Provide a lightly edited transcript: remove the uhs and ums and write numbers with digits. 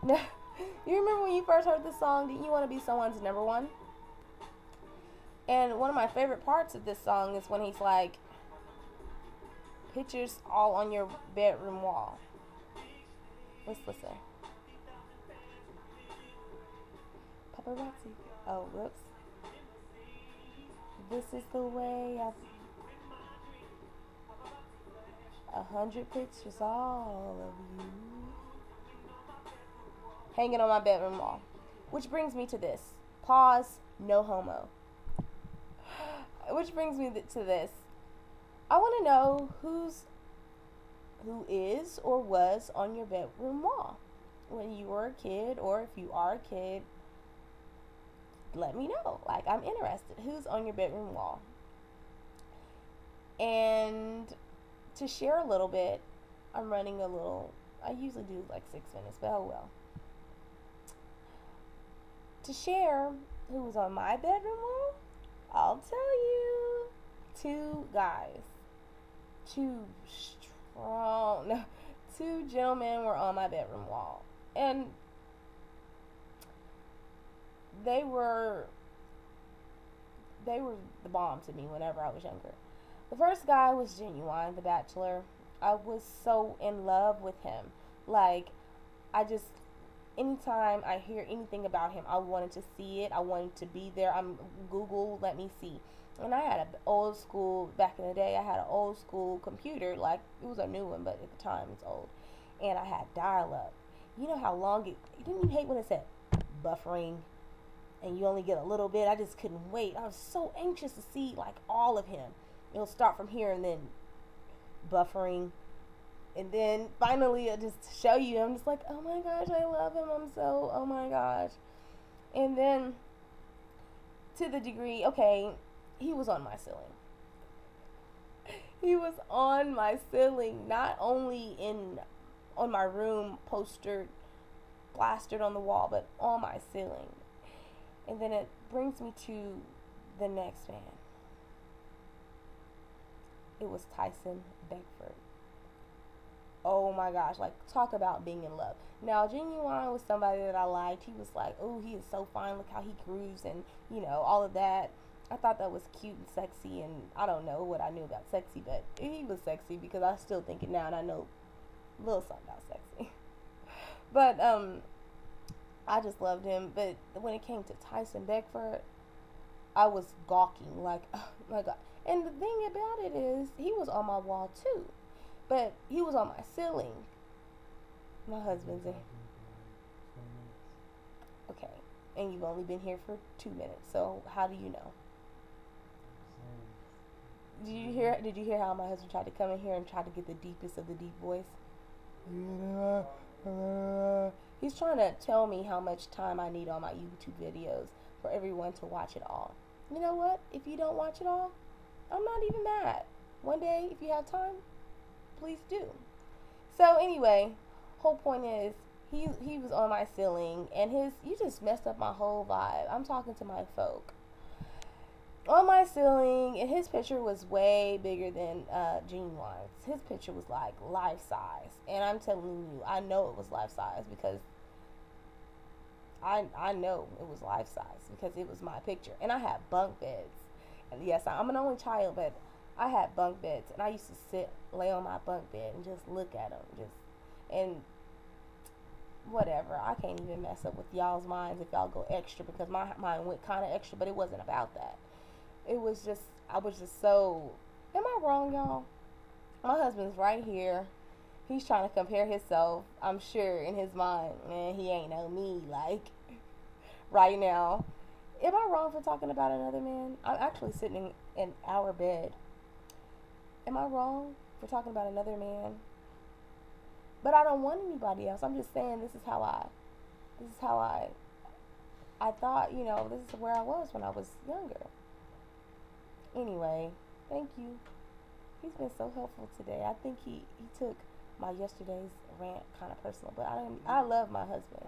You remember when you first heard this song? Didn't you want to be someone's number one? And one of my favorite parts of this song is when he's like, pictures all on your bedroom wall. Let's listen. Paparazzi. Oh, whoops. This is the way I 100 pictures, all of you, hanging on my bedroom wall. Which brings me to this. Pause, no homo. Which brings me to this. I want to know who is or was on your bedroom wall when you were a kid, or if you are a kid, let me know. Like, I'm interested. Who's on your bedroom wall? And to share a little bit, I'm running a little, I usually do like 6 minutes, but oh well. To share who was on my bedroom wall, I'll tell you. 2 guys. 2 strong, no, 2 gentlemen were on my bedroom wall. And they were the bomb to me whenever I was younger. The first guy was Genuine, the Bachelor. I was so in love with him. Like, anytime I hear anything about him, I wanted to see it. I wanted to be there. Google, let me see. And I had an old school, back in the day, I had an old school computer. Like, it was a new one, but at the time it's old. And I had dial-up. You know how long didn't you hate when it said buffering? And you only get a little bit. I just couldn't wait. I was so anxious to see like all of him. It'll start from here and then buffering, and then finally it just show you. I'm just like, oh my gosh, I love him. Oh my gosh. And then to the degree, okay, he was on my ceiling. He was on my ceiling, not only on my room, postered, plastered on the wall, but on my ceiling. And then it brings me to the next man. It was Tyson Beckford. Oh my gosh, like, talk about being in love. Now, Genuine was somebody that I liked. He was like, oh, he is so fine, look how he grooves, and, you know, all of that. I thought that was cute and sexy, and I don't know what I knew about sexy, but he was sexy because I still think it now, and I know a little something about sexy. But, I just loved him. But when it came to Tyson Beckford, I was gawking, like, oh my God. And the thing about it is, he was on my wall too, but he was on my ceiling. My husband's in. Okay, and you've only been here for 2 minutes, so how do you know? Did you hear how my husband tried to come in here and try to get the deepest of the deep voice? He's trying to tell me how much time I need on my YouTube videos for everyone to watch it all. You know what? If you don't watch it all, I'm not even mad. One day, if you have time, please do. So anyway, whole point is, he was on my ceiling, and you just messed up my whole vibe. I'm talking to my folk. On my ceiling, and his picture was way bigger than Genuine's. His picture was like life size, and I'm telling you, I know it was life size because I know it was life size because it was my picture, and I had bunk beds. And yes, I'm an only child, but I had bunk beds, and I used to lay on my bunk bed and just look at them, and whatever. I can't even mess up with y'all's minds if y'all go extra, because my mind went kind of extra, but it wasn't about that. It was just, I was just so, am I wrong, y'all? My husband's right here. He's trying to compare himself, I'm sure, in his mind. Man, he ain't no me, like, right now. Am I wrong for talking about another man? I'm actually sitting in our bed. Am I wrong for talking about another man? But I don't want anybody else. I'm just saying this is how I thought, this is where I was when I was younger. Anyway, thank you. He's been so helpful today. I think he took my yesterday's rant kind of personal, but I love my husband.